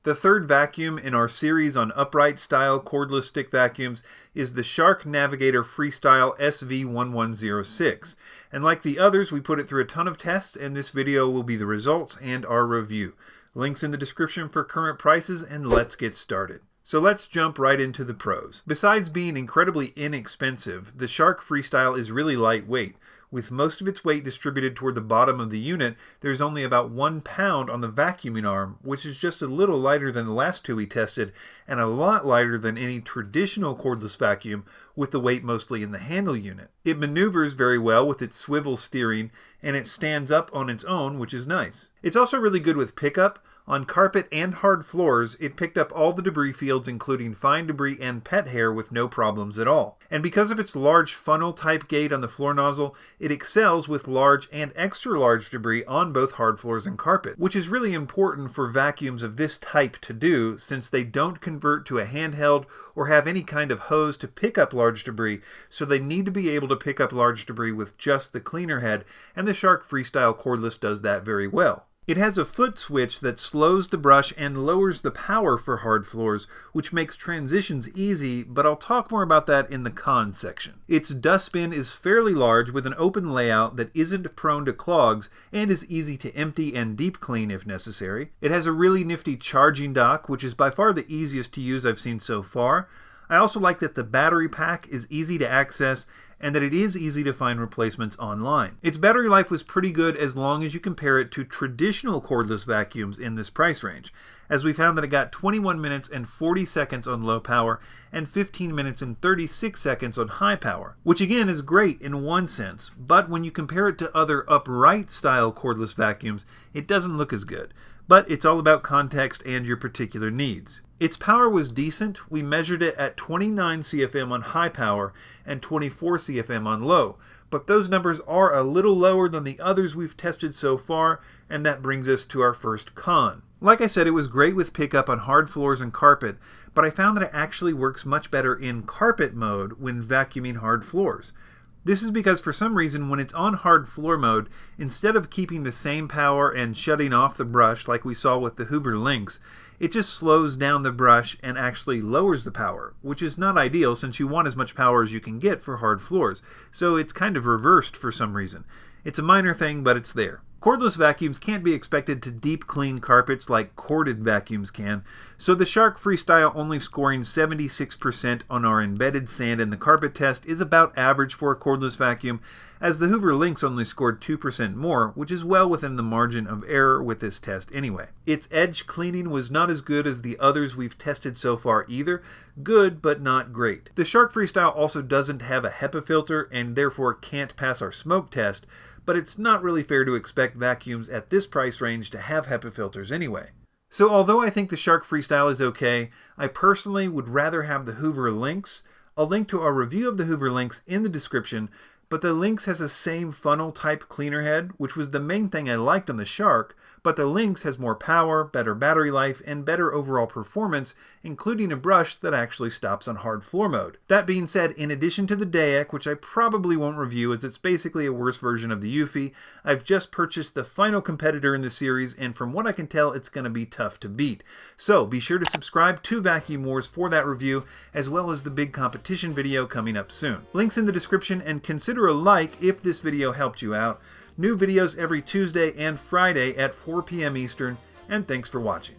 The third vacuum in our series on upright style cordless stick vacuums is the Shark Navigator Freestyle SV1106. And like the others, we put it through a ton of tests, and this video will be the results and our review. Links in the description for current prices, and let's get started. So let's jump right into the pros. Besides being incredibly inexpensive, the Shark Freestyle is really lightweight. With most of its weight distributed toward the bottom of the unit, there's only about 1 pound on the vacuuming arm, which is just a little lighter than the last two we tested, and a lot lighter than any traditional cordless vacuum, with the weight mostly in the handle unit. It maneuvers very well with its swivel steering, and it stands up on its own, which is nice. It's also really good with pickup. On carpet and hard floors, it picked up all the debris fields, including fine debris and pet hair, with no problems at all. And because of its large funnel-type gate on the floor nozzle, it excels with large and extra-large debris on both hard floors and carpet, which is really important for vacuums of this type to do, since they don't convert to a handheld or have any kind of hose to pick up large debris, so they need to be able to pick up large debris with just the cleaner head, and the Shark Freestyle cordless does that very well. It has a foot switch that slows the brush and lowers the power for hard floors, which makes transitions easy, but I'll talk more about that in the cons section. Its dustbin is fairly large with an open layout that isn't prone to clogs and is easy to empty and deep clean if necessary. It has a really nifty charging dock, which is by far the easiest to use I've seen so far. I also like that the battery pack is easy to access and that it is easy to find replacements online. Its battery life was pretty good as long as you compare it to traditional cordless vacuums in this price range, as we found that it got 21 minutes and 40 seconds on low power and 15 minutes and 36 seconds on high power, which again is great in one sense, but when you compare it to other upright style cordless vacuums, it doesn't look as good. But it's all about context and your particular needs. Its power was decent. We measured it at 29 CFM on high power and 24 CFM on low, but those numbers are a little lower than the others we've tested so far, and that brings us to our first con. Like I said, it was great with pickup on hard floors and carpet, but I found that it actually works much better in carpet mode when vacuuming hard floors. This is because for some reason when it's on hard floor mode, instead of keeping the same power and shutting off the brush like we saw with the Hoover Lynx, it just slows down the brush and actually lowers the power, which is not ideal since you want as much power as you can get for hard floors, so it's kind of reversed for some reason. It's a minor thing, but it's there. Cordless vacuums can't be expected to deep clean carpets like corded vacuums can, so the Shark Freestyle only scoring 76% on our embedded sand in the carpet test is about average for a cordless vacuum, as the Hoover Lynx only scored 2% more, which is well within the margin of error with this test anyway. Its edge cleaning was not as good as the others we've tested so far either. Good, but not great. The Shark Freestyle also doesn't have a HEPA filter and therefore can't pass our smoke test, but it's not really fair to expect vacuums at this price range to have HEPA filters anyway. So although I think the Shark Freestyle is okay, I personally would rather have the Hoover Lynx. I'll link to our review of the Hoover Lynx in the description, but the Lynx has the same funnel type cleaner head, which was the main thing I liked on the Shark, but the Lynx has more power, better battery life, and better overall performance, including a brush that actually stops on hard floor mode. That being said, in addition to the Dayak, which I probably won't review as it's basically a worse version of the Eufy, I've just purchased the final competitor in the series, and from what I can tell, it's going to be tough to beat. So be sure to subscribe to Vacuum Wars for that review, as well as the big competition video coming up soon. Links in the description, and consider a like if this video helped you out. New videos every Tuesday and Friday at 4 p.m. Eastern, and thanks for watching.